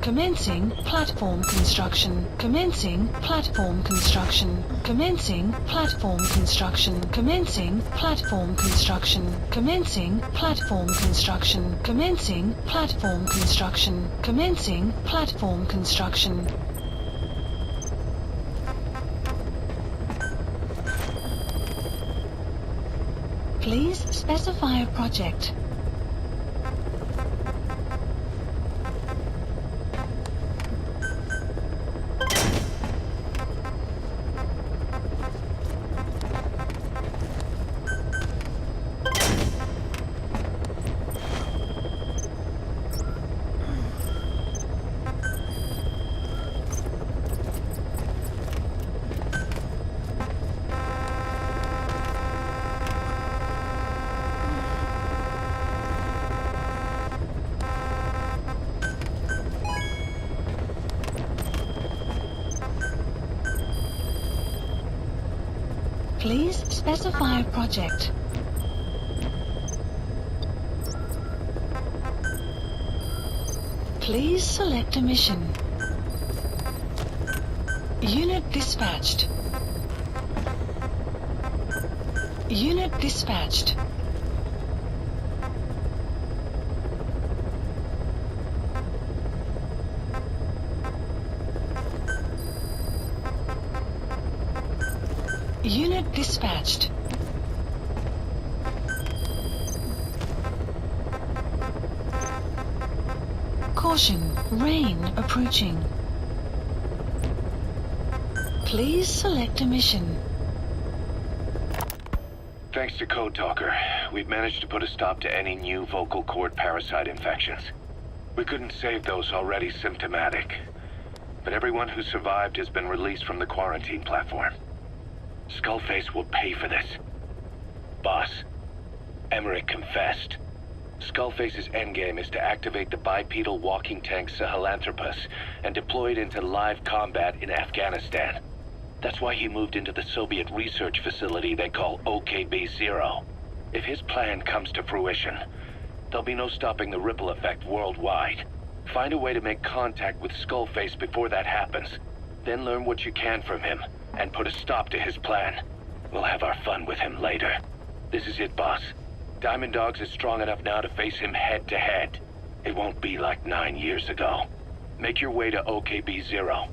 Commencing platform construction. Commencing platform construction. Commencing platform construction. Commencing platform construction. Commencing platform construction. Commencing platform construction. Commencing platform construction. Please specify a project. Please specify a project. Please select a mission. Unit dispatched. Unit dispatched. Unit dispatched. Caution, rain approaching. Please select a mission. Thanks to Code Talker, we've managed to put a stop to any new vocal cord parasite infections. We couldn't save those already symptomatic, but everyone who survived has been released from the quarantine platform. Skullface will pay for this. Boss, Emmerich confessed. Skullface's endgame is to activate the bipedal walking tank Sahelanthropus and deploy it into live combat in Afghanistan. That's why he moved into the Soviet research facility they call OKB Zero. If his plan comes to fruition, there'll be no stopping the ripple effect worldwide. Find a way to make contact with Skullface before that happens. Then learn what you can from him and put a stop to his plan. We'll have our fun with him later. This is it, boss. Diamond Dogs is strong enough now to face him head to head. It won't be like 9 years ago. Make your way to OKB Zero.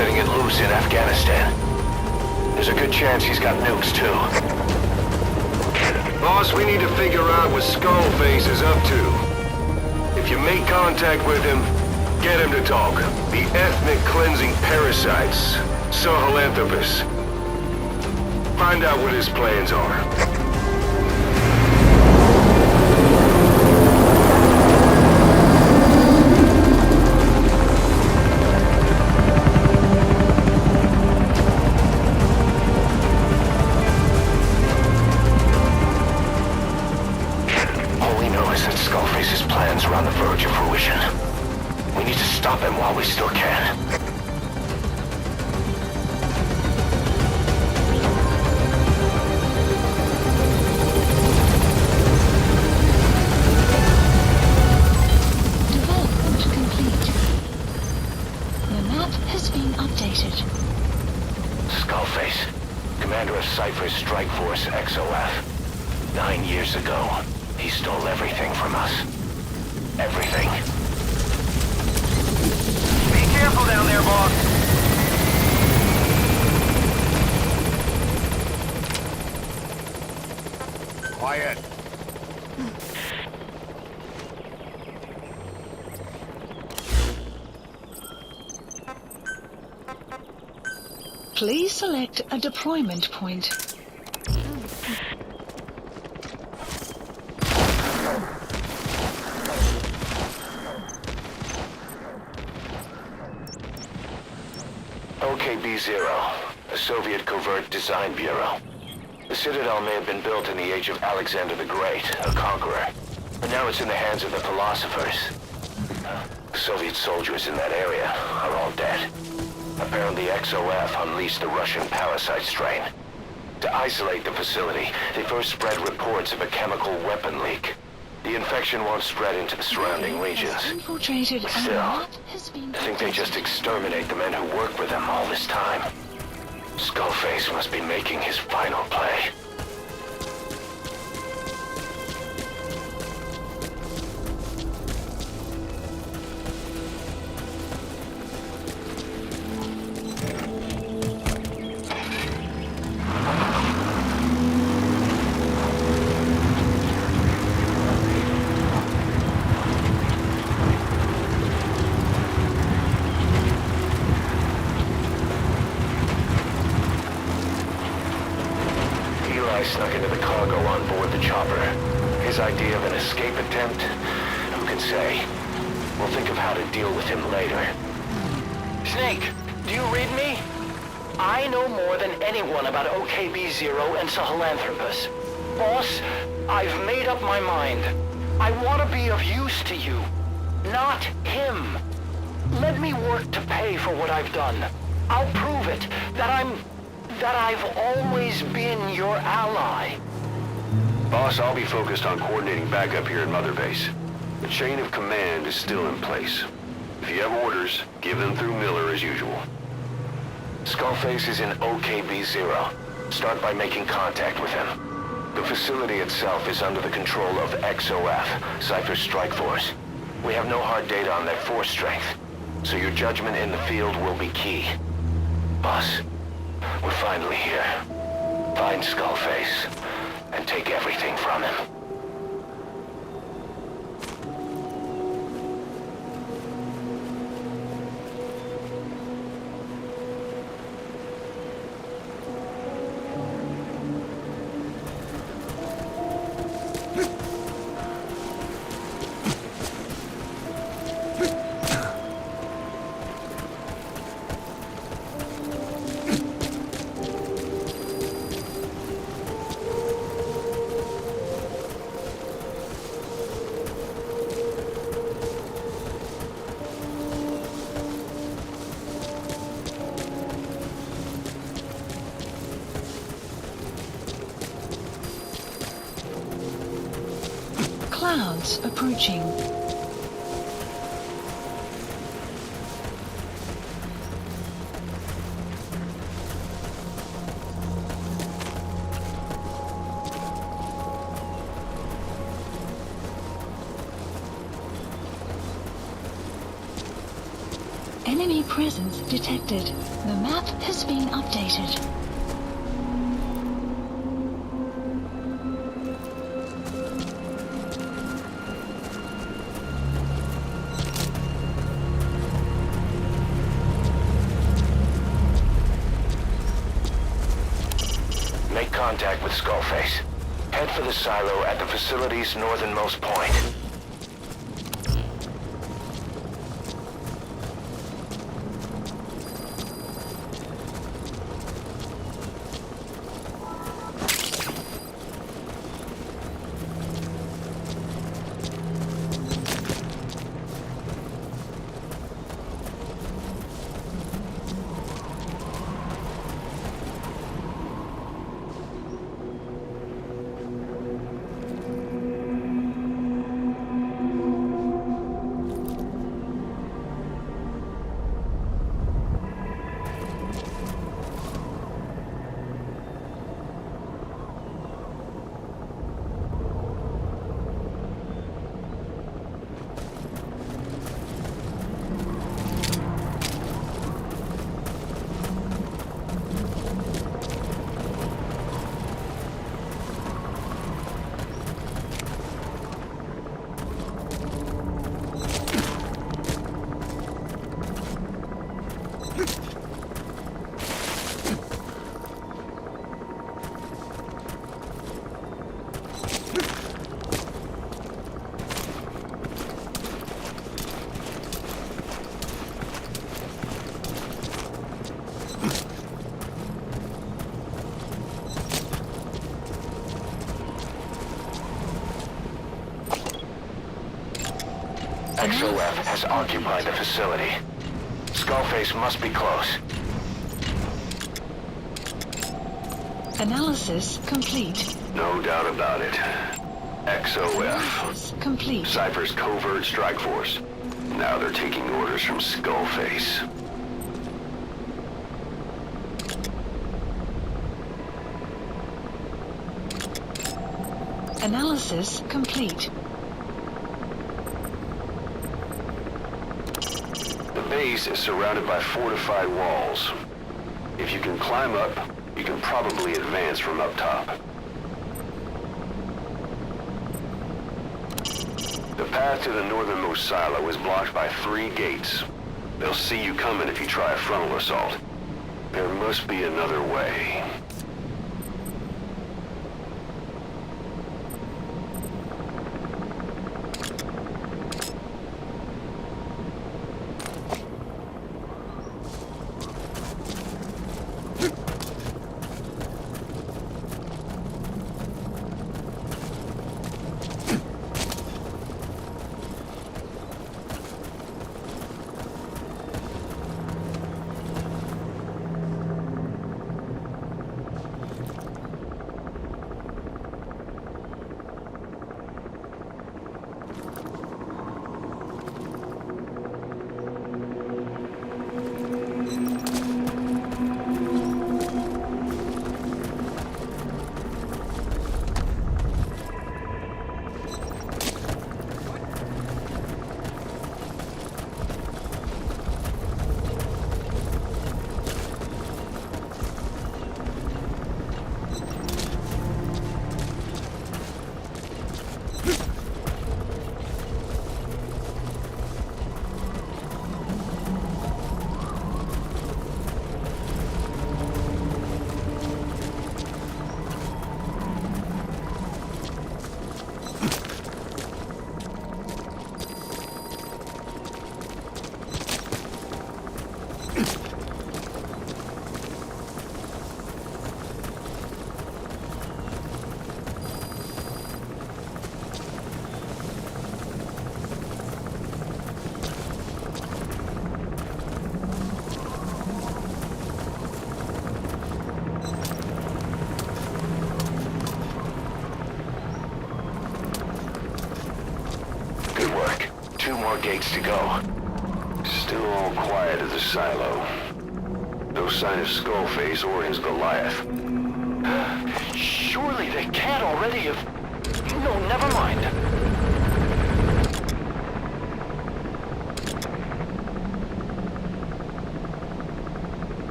setting it loose in Afghanistan. There's a good chance he's got nukes, too. Boss, we need to figure out what Skullface is up to. If you make contact with him, get him to talk. The ethnic cleansing parasites, Sahelanthropus. Find out what his plans are. While we still can. Development complete. The map has been updated. Skullface, commander of Cypher's Strike Force XOF. 9 years ago, he stole everything from us. Everything. Careful down there, boss. Quiet. Please select a deployment point. OKB Zero, a Soviet covert design bureau. The Citadel may have been built in the age of Alexander the Great, a conqueror, but now it's in the hands of the philosophers. The Soviet soldiers in that area are all dead. Apparently XOF unleashed the Russian parasite strain. To isolate the facility, they first spread reports of a chemical weapon leak. The infection won't spread into the surrounding regions. Infiltrated But and still, the map has been I think they just exterminate the men who work with them all this time. Skullface must be making his final play. Snuck into the cargo on board the chopper. His idea of an escape attempt? Who can say? We'll think of how to deal with him later. Snake, do you read me? I know more than anyone about OKB Zero and Sahelanthropus. Boss, I've made up my mind. I want to be of use to you, not him. Let me work to pay for what I've done. I'll prove it, that I've always been your ally. Boss, I'll be focused on coordinating backup here in Mother Base. The chain of command is still in place. If you have orders, give them through Miller as usual. Skullface is in OKB Zero. Start by making contact with him. The facility itself is under the control of XOF, Cypher's Strike Force. We have no hard data on their force strength, so your judgment in the field will be key. Boss, we're finally here. Find Skullface and take everything from him. Clouds approaching. Enemy Enemy presence detected. The map has been updated. Make contact with Skullface. Head for the silo at the facility's northernmost point. XOF has occupied the facility. Skullface must be close. Analysis complete. No doubt about it. XOF. Analysis complete. Cypher's covert strike force. Now they're taking orders from Skullface. Analysis complete. The base is surrounded by fortified walls. If you can climb up, you can probably advance from up top. The path to the northernmost silo is blocked by 3 gates. They'll see you coming if you try a frontal assault. There must be another way. Gates to go. Still all quiet at the silo. No sign of Skullface or his Goliath. Surely they can't already have... No, never mind.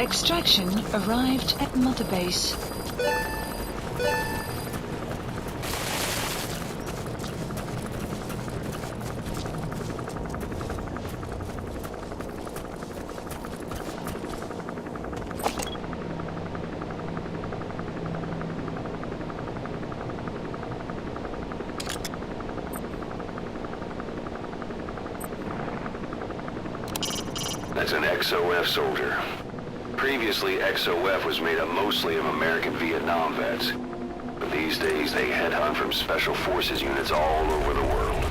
Extraction arrived at Mother Base. That's an XOF soldier. Previously, XOF was made up mostly of American Vietnam vets. But these days, they headhunt from Special Forces units all over the world.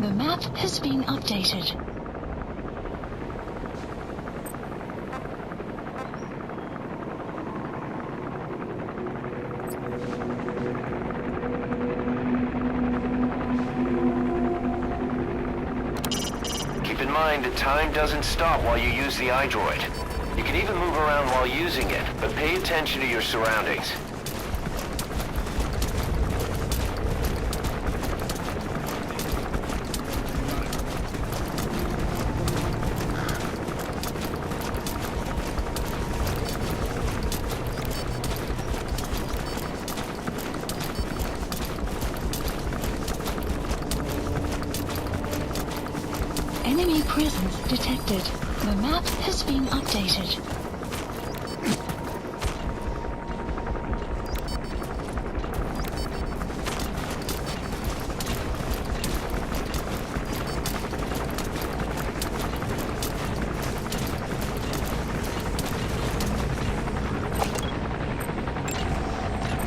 The map has been updated. Keep in mind that time doesn't stop while you use the iDroid. You can even move around while using it, but pay attention to your surroundings. Enemy presence detected. The map has been updated.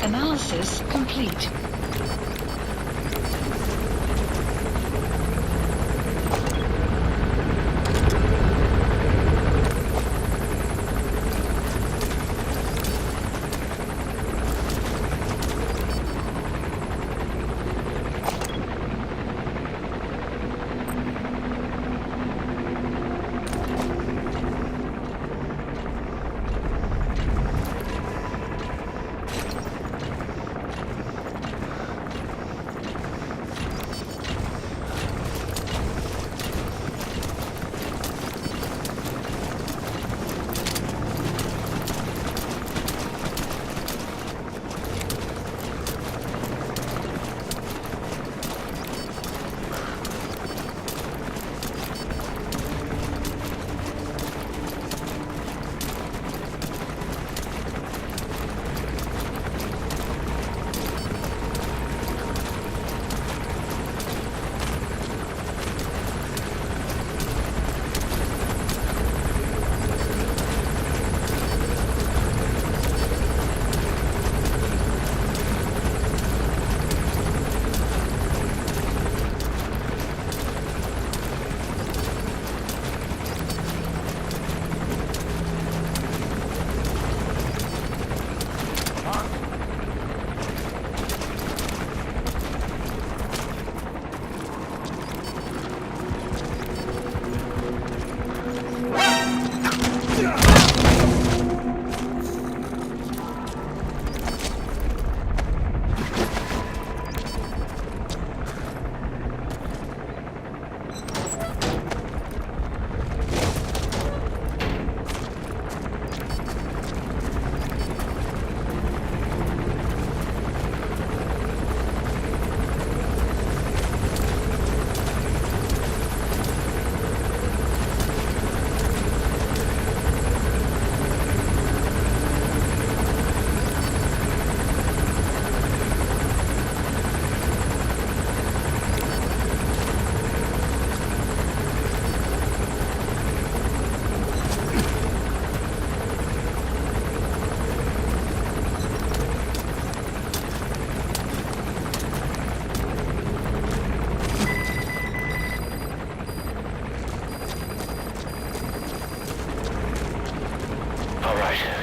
Analysis complete.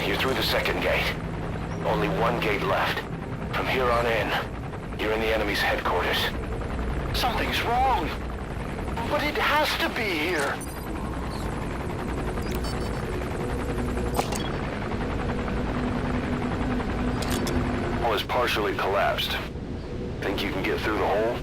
you're through the second gate. Only one gate left. From here on in, you're in the enemy's headquarters. Something's wrong. But it has to be here. Wall is partially collapsed. Think you can get through the hole?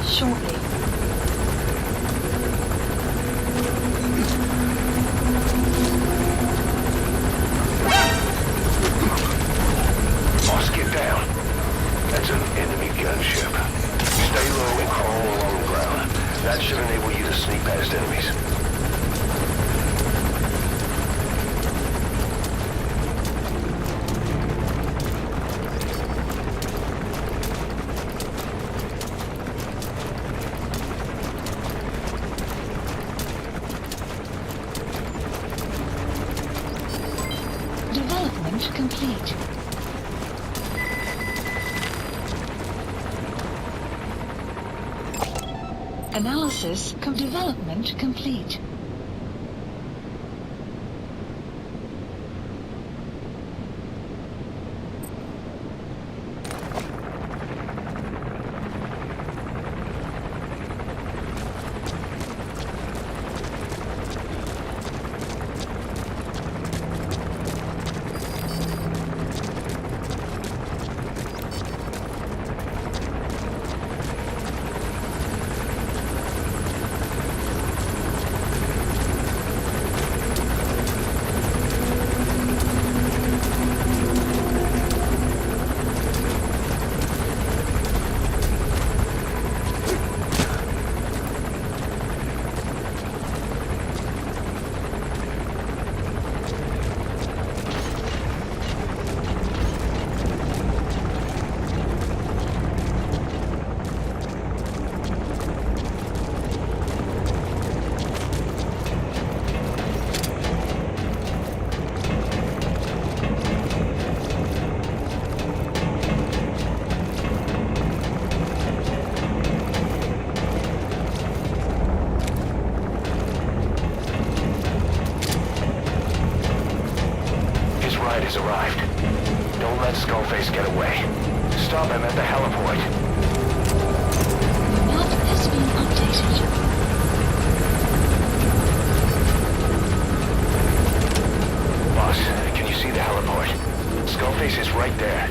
Shortly. Boss, get down. That's an enemy gunship. Stay low and crawl along the ground. That should enable you to sneak past enemies. Development complete. Analysis development complete. Has arrived. Don't let Skullface get away. Stop him at the heliport. The map has been updated. Boss, can you see the heliport? Skullface is right there.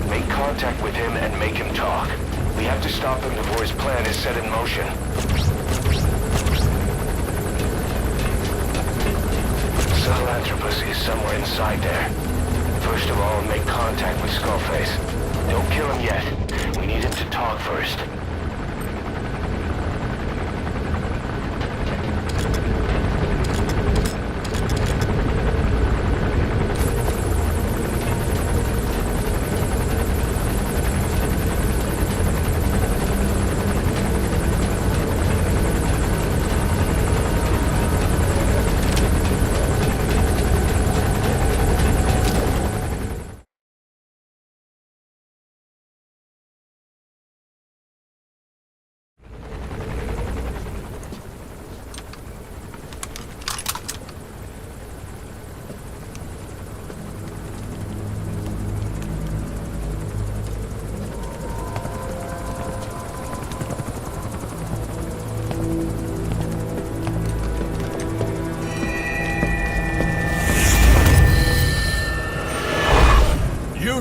Make contact with him and make him talk. We have to stop him before his plan is set in motion. Sahelanthropus is somewhere inside there. First of all, make contact with Skullface. Don't kill him yet. We need him to talk first.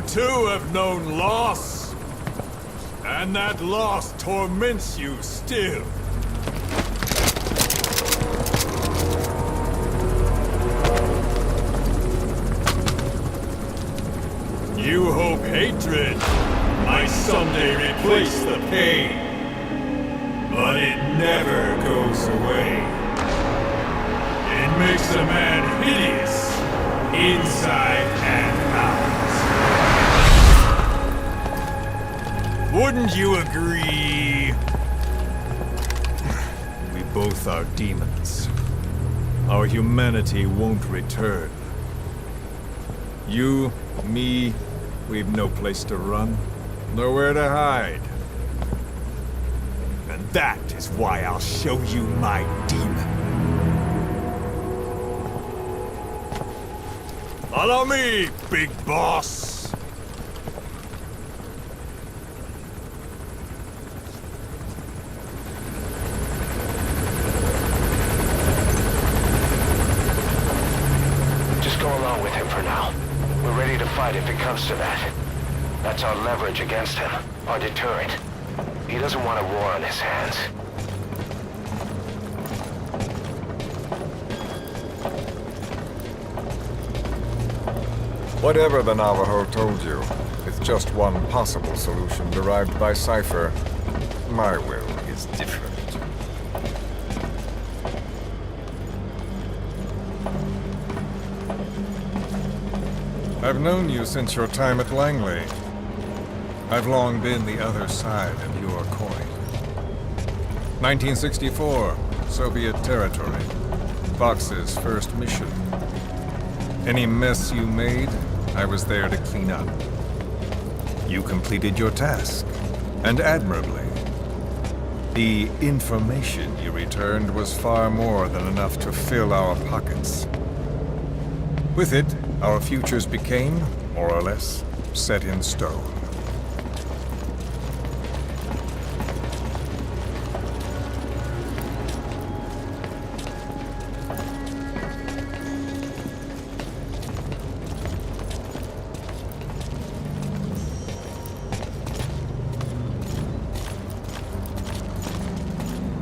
You too have known loss. And that loss torments you still. You hope hatred might someday replace the pain. But it never goes away. It makes a man hideous, inside and out. Wouldn't you agree? We both are demons. Our humanity won't return. You, me, we've no place to run, nowhere to hide. And that is why I'll show you my demon. Follow me, big boss! Just go along with him for now. We're ready to fight if it comes to that. That's our leverage against him, our deterrent. He doesn't want a war on his hands. Whatever the Navajo told you, it's just one possible solution derived by Cypher. My will is different. I've known you since your time at Langley. I've long been the other side of your coin. 1964, Soviet territory. Fox's first mission. Any mess you made, I was there to clean up. You completed your task, and admirably. The information you returned was far more than enough to fill our pockets. With it, our futures became, more or less, set in stone.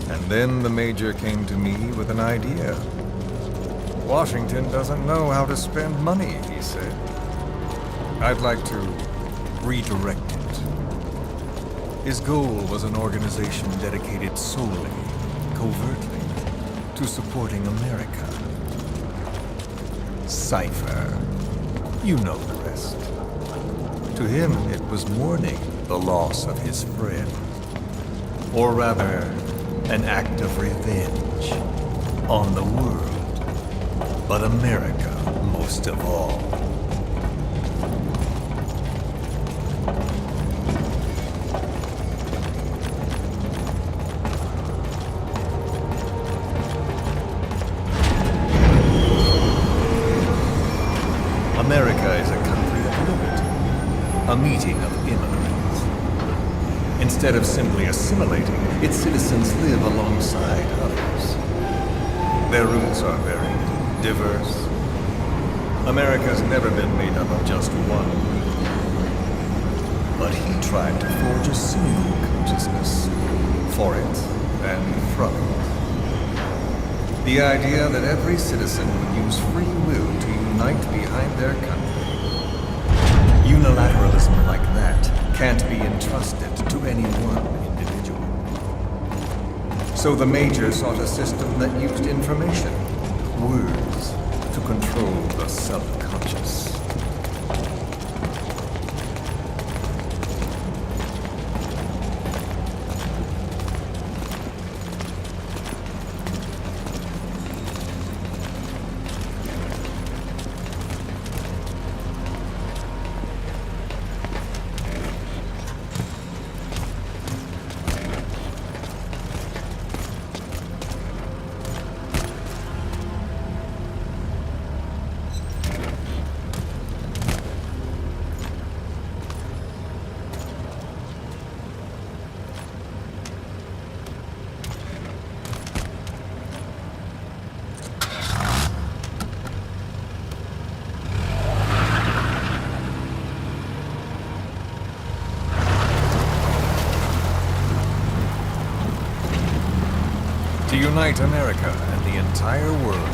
And then the Major came to me with an idea. Washington doesn't know how to spend money, he said. I'd like to redirect it. His goal was an organization dedicated solely, covertly, to supporting America. Cypher. You know the rest. To him, it was mourning the loss of his friend. Or rather, an act of revenge on the world. But America, most of all. America is a country of liberty, a meeting of immigrants. Instead of simply assimilating, its citizens live alongside others. Their roots are varied. Diverse. America's never been made up of just one group. But he tried to forge a single consciousness for it and from it. The idea that every citizen would use free will to unite behind their country. Unilateralism like that can't be entrusted to any one individual. So the Major sought a system that used information, words, to control the subconscious. unite America and the entire world.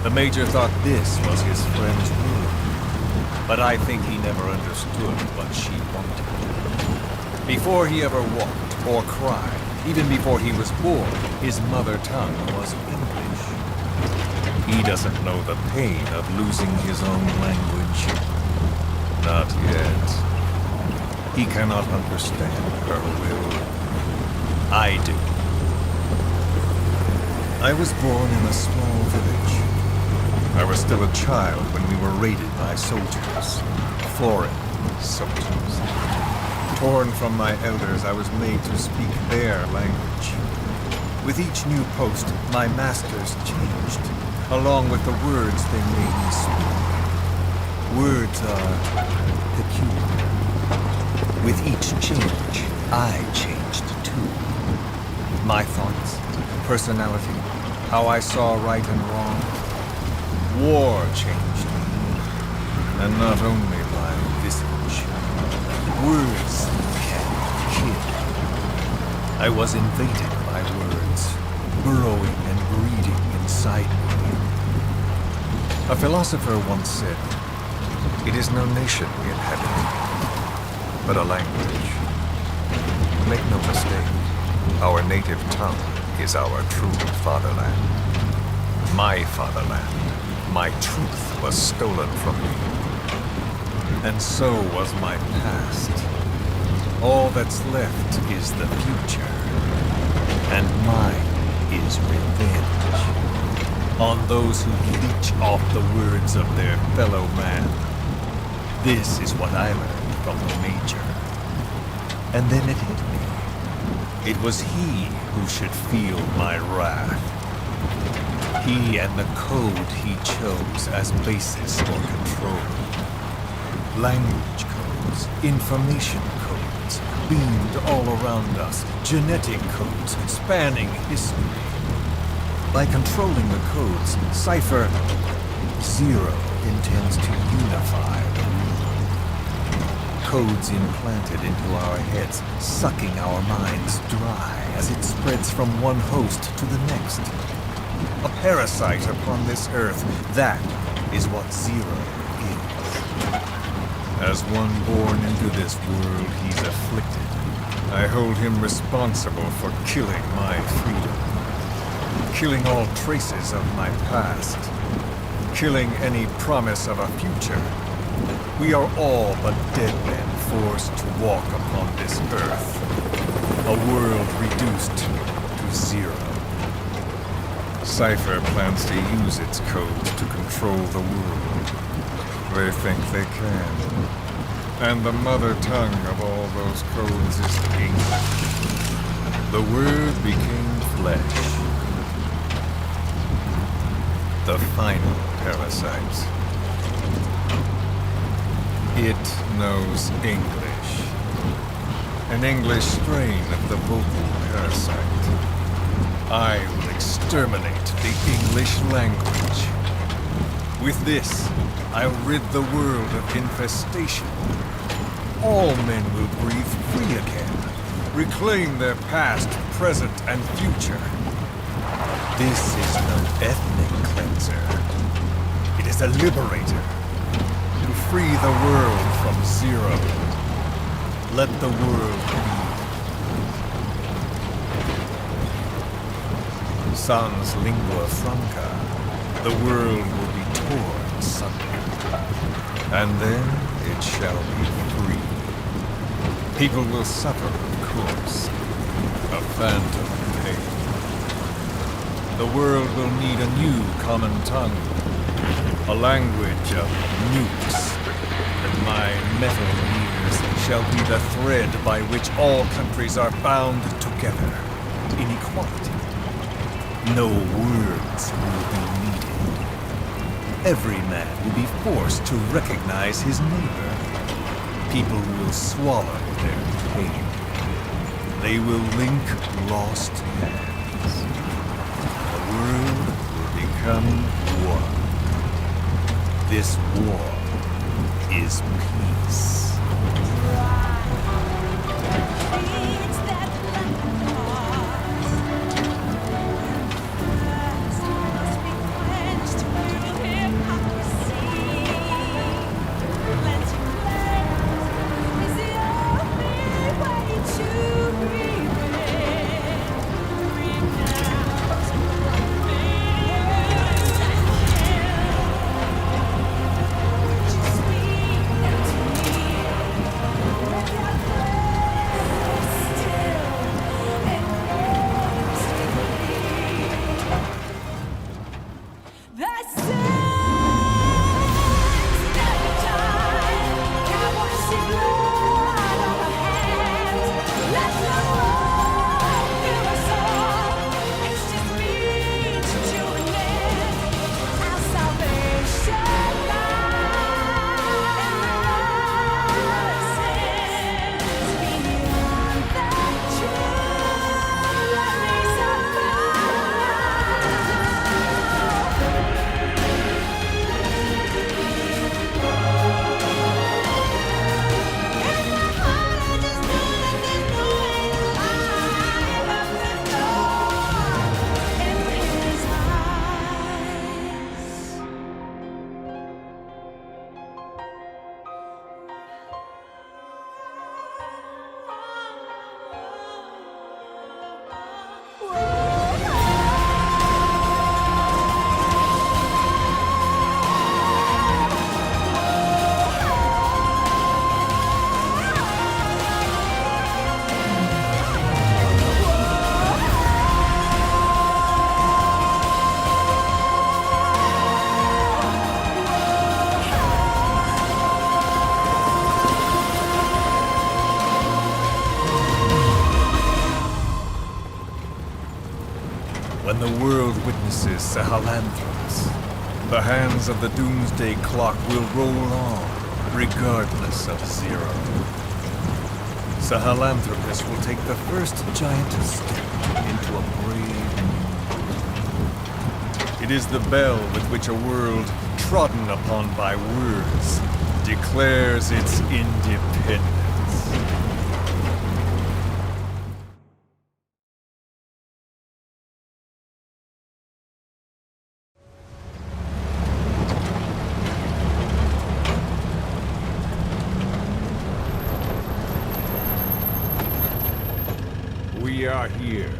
The Major thought this was his friend's rule, but I think he never understood what she wanted. Before he ever walked or cried, even before he was born, his mother tongue was English. He doesn't know the pain of losing his own language. Not yet. He cannot understand her will. I do. I was born in a small village. I was still a child when we were raided by soldiers. Foreign soldiers. Torn from my elders, I was made to speak their language. With each new post, my masters changed, along with the words they made me speak. Words are peculiar. With each change, I changed too. My thoughts, personality, how I saw right and wrong. War changed me. And not only my visage. Words can kill. I was invaded by words, burrowing and breeding inside me. A philosopher once said, "It is no nation we inhabit, but a language." Make no mistake, our native tongue is our true fatherland. My fatherland, my truth was stolen from me. And so was my past. All that's left is the future. And mine is revenge. On those who leech off the words of their fellow man. This is what I learned from the Major. And then it hit me. It was he who should feel my wrath. He and the code he chose as basis for control. Language codes, information codes, beamed all around us, genetic codes spanning history. By controlling the codes, Cipher Zero intends to unify the world. Codes implanted into our heads, sucking our minds dry as it spreads from one host to the next. A parasite upon this earth, that is what Zero is. As one born into this world, he's afflicted. I hold him responsible for killing my freedom. Killing all traces of my past. Killing any promise of a future. We are all but dead men forced to walk upon this earth. A world reduced to zero. Cipher plans to use its codes to control the world. They think they can. And the mother tongue of all those codes is English. The word became flesh. The final parasite. It knows English. An English strain of the vocal parasite. I will exterminate the English language. With this, I'll rid the world of infestation. All men will breathe free again, reclaim their past, present, and future. This is no ethnic cleanser. It is a liberator. To free the world from Zero. Let the world be. Sans lingua franca, the world will be torn asunder. And then it shall be free. People will suffer, of course. A phantom pain. The world will need a new common tongue. A language of nukes. And my metal ears shall be the thread by which all countries are bound together. In equality. No words will be needed. Every man will be forced to recognize his neighbor. People will swallow their pain. They will link lost hands. The world will become one. This war is peace. is Sahelanthropus. The hands of the doomsday clock will roll on, regardless of Zero. Sahelanthropus will take the first giant step into a brave new. It is the bell with which a world trodden upon by words declares its independence. We are here.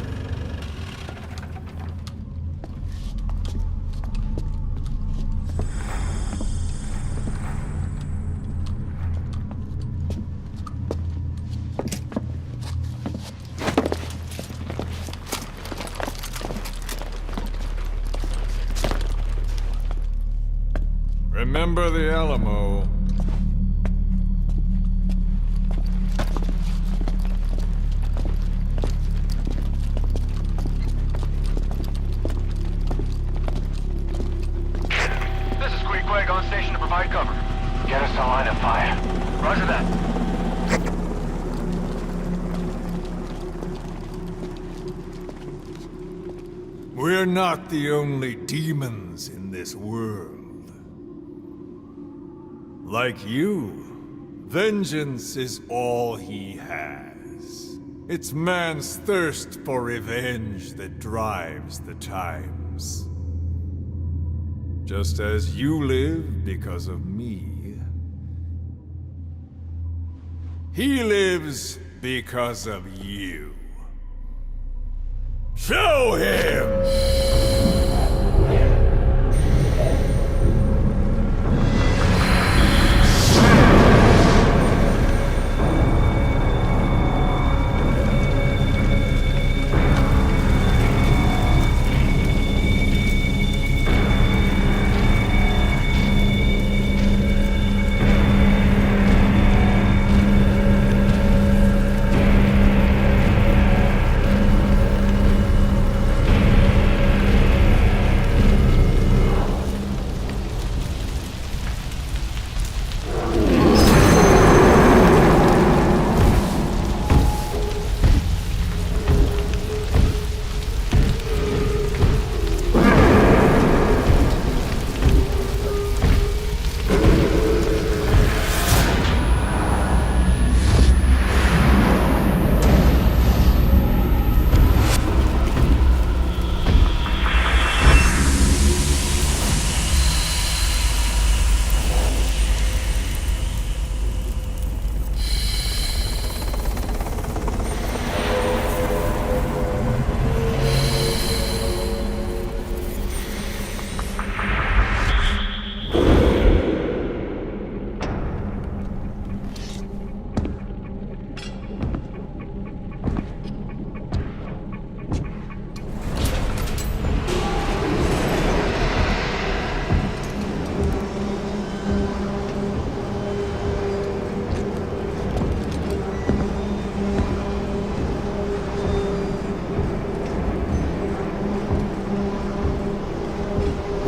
Remember the Alamo. On station to provide cover. Get us a line of fire. Roger that. We're not the only demons in this world. Like you, vengeance is all he has. It's man's thirst for revenge that drives the times. Just as you live because of me, he lives because of you. Show him!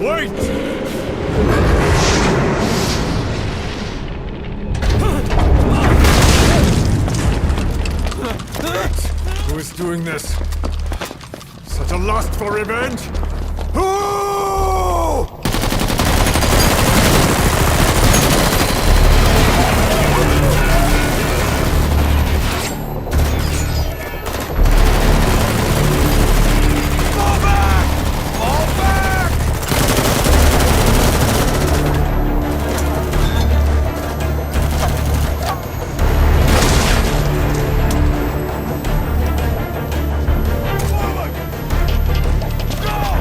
Wait! Who is doing this? Such a lust for revenge? Who? Go!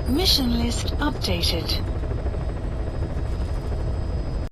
Mission list updated.